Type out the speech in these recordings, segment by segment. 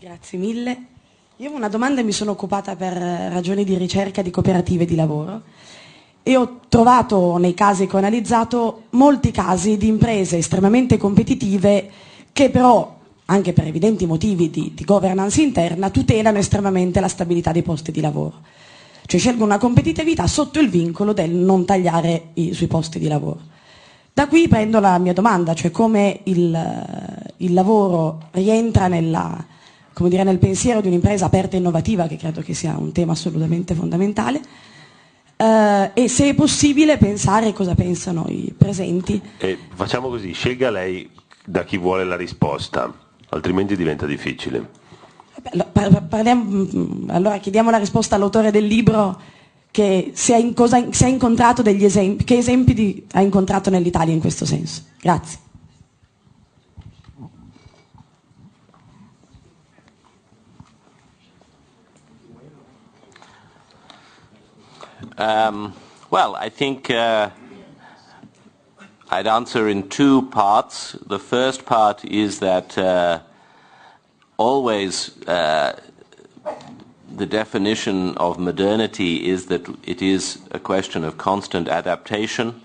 Grazie mille. Io ho una domanda e mi sono occupata per ragioni di ricerca di cooperative di lavoro e ho trovato nei casi che ho analizzato molti casi di imprese estremamente competitive che però, anche per evidenti motivi di governance interna, tutelano estremamente la stabilità dei posti di lavoro. Cioè scelgono una competitività sotto il vincolo del non tagliare sui posti di lavoro. Da qui prendo la mia domanda, cioè come il lavoro rientra nel pensiero di un'impresa aperta e innovativa, che credo che sia un tema assolutamente fondamentale, e se è possibile pensare cosa pensano i presenti. Facciamo così, scelga lei da chi vuole la risposta, altrimenti diventa difficile. Allora chiediamo la risposta all'autore del libro, che se ha incontrato degli esempi, che esempi ha incontrato nell'Italia in questo senso. Grazie. Well, I think I'd answer in two parts. The first part is that always the definition of modernity is that it is a question of constant adaptation,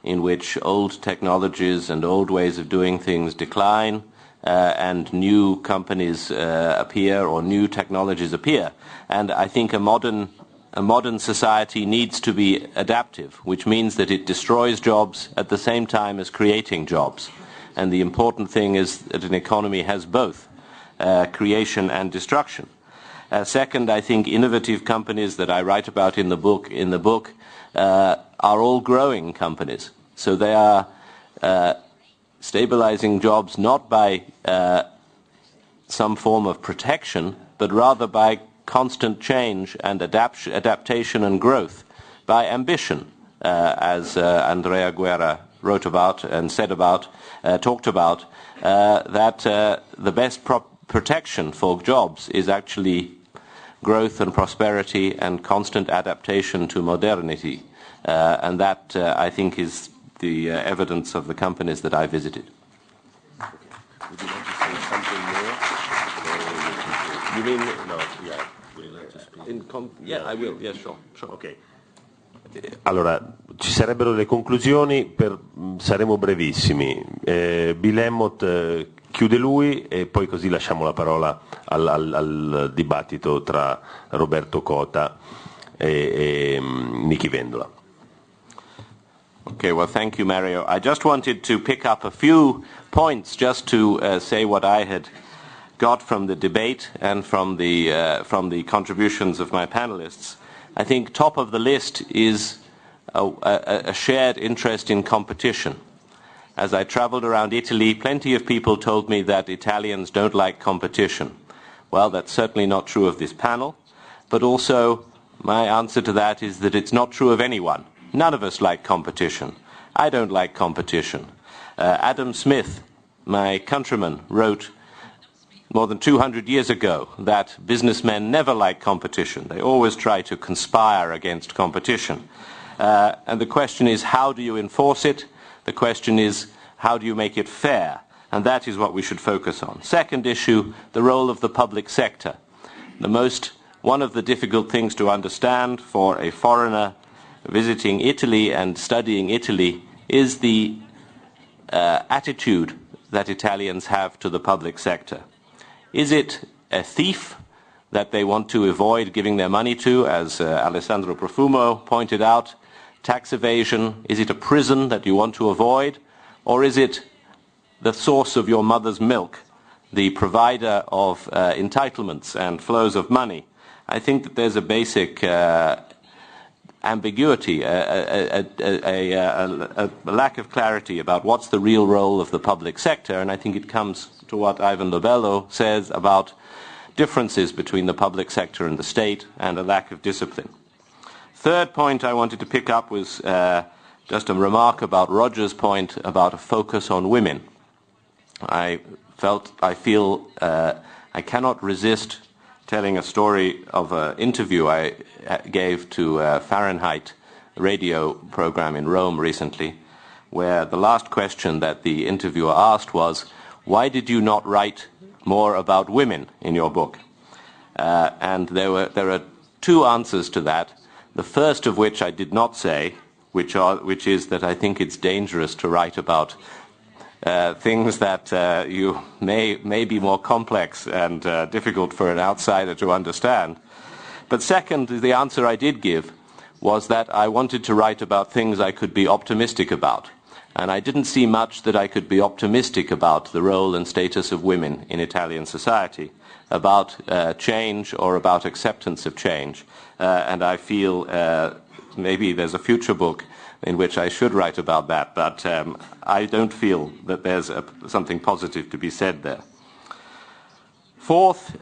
in which old technologies and old ways of doing things decline and new companies appear or new technologies appear. And I think a modern society needs to be adaptive, which means that it destroys jobs at the same time as creating jobs. And the important thing is that an economy has both creation and destruction. Second, I think innovative companies that I write about in the book are all growing companies. So they are stabilizing jobs not by some form of protection, but rather by constant change and adaptation and growth, by ambition, as Andrea Guerra wrote about and talked about, that the best protection for jobs is actually growth and prosperity and constant adaptation to modernity. And that, I think, is the evidence of the companies that I visited. Would you like to say something more? You mean, no, yeah. Yeah, I will, yeah, sure. Ok. Allora, ci sarebbero le conclusioni, saremo brevissimi. Bill Emmot chiude lui e poi così lasciamo la parola al dibattito tra Roberto Cota e Nichi Vendola. Okay, well, thank you, Mario. I just wanted to pick up a few points just to say what I had got from the debate and from the contributions of my panelists. I think top of the list is a shared interest in competition. As I traveled around Italy, plenty of people told me that Italians don't like competition. Well, that's certainly not true of this panel, but also my answer to that is that it's not true of anyone. None of us like competition. I don't like competition. Adam Smith, my countryman, wrote more than 200 years ago that businessmen never like competition. They always try to conspire against competition. And the question is, how do you enforce it? The question is, how do you make it fair? And that is what we should focus on. Second issue, the role of the public sector. One of the difficult things to understand for a foreigner visiting Italy and studying Italy is the attitude that Italians have to the public sector. Is it a thief that they want to avoid giving their money to, as Alessandro Profumo pointed out? Tax evasion, is it a prison that you want to avoid? Or is it the source of your mother's milk, the provider of entitlements and flows of money? I think that there's a basic ambiguity, a lack of clarity about what's the real role of the public sector, and I think it comes to what Ivan Lobello says about differences between the public sector and the state and a lack of discipline. Third point I wanted to pick up was just a remark about Roger's point about a focus on women. I feel I cannot resist telling a story of an interview I gave to Fahrenheit radio program in Rome recently, where the last question that the interviewer asked was, why did you not write more about women in your book. And there are two answers to that. The first of which I did not say, which is that I think it's dangerous to write about things that you may be more complex and difficult for an outsider to understand. But second, the answer I did give was that I wanted to write about things I could be optimistic about. And I didn't see much that I could be optimistic about the role and status of women in Italian society, about change or about acceptance of change. And I feel maybe there's a future book in which I should write about that, but I don't feel that there's something positive to be said there. Fourth,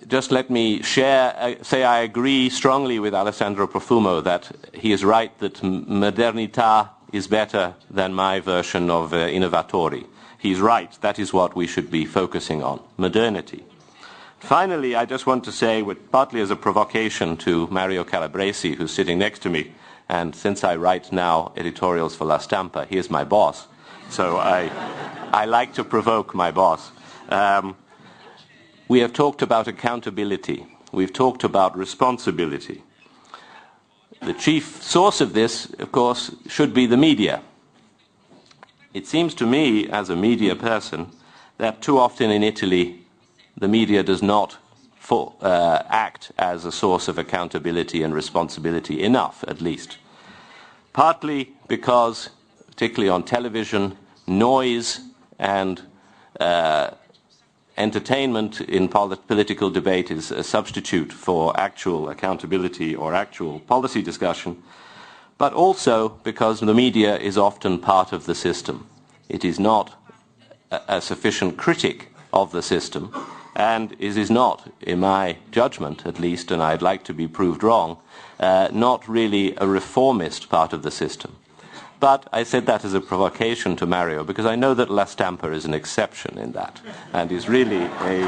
just let me say I agree strongly with Alessandro Profumo that he is right that modernità is better than my version of innovatori. He's right, that is what we should be focusing on, modernity. Finally, I just want to say, partly as a provocation to Mario Calabresi, who's sitting next to me, and since I write now editorials for La Stampa, he is my boss, so I like to provoke my boss. We have talked about accountability. We've talked about responsibility. The chief source of this, of course, should be the media. It seems to me, as a media person, that too often in Italy, the media does not act as a source of accountability and responsibility enough, at least. Partly because, particularly on television, noise and entertainment in political debate is a substitute for actual accountability or actual policy discussion, but also because the media is often part of the system. It is not a sufficient critic of the system, and it is not, in my judgment at least, and I'd like to be proved wrong, not really a reformist part of the system. But I said that as a provocation to Mario, because I know that La Stampa is an exception in that, and is really a...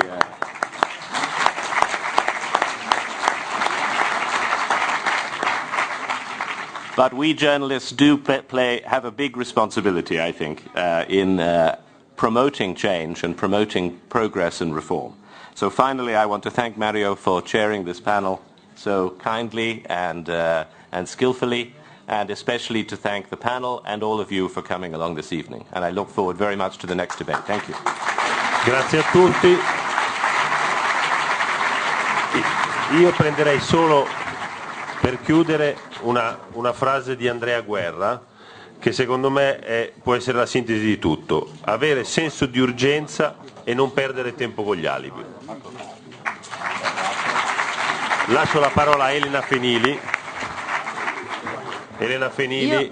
But we journalists do have a big responsibility, I think, in promoting change and promoting progress and reform. So finally, I want to thank Mario for chairing this panel so kindly and skillfully, and especially to thank the panel and all of you for coming along this evening. And I look forward very much to the next debate. Thank you. Grazie a tutti. Io prenderei solo per chiudere una frase di Andrea Guerra che secondo me può essere la sintesi di tutto: avere senso di urgenza e non perdere tempo con gli alibi. Lascio la parola a Elena Fenili. Elena Fenili.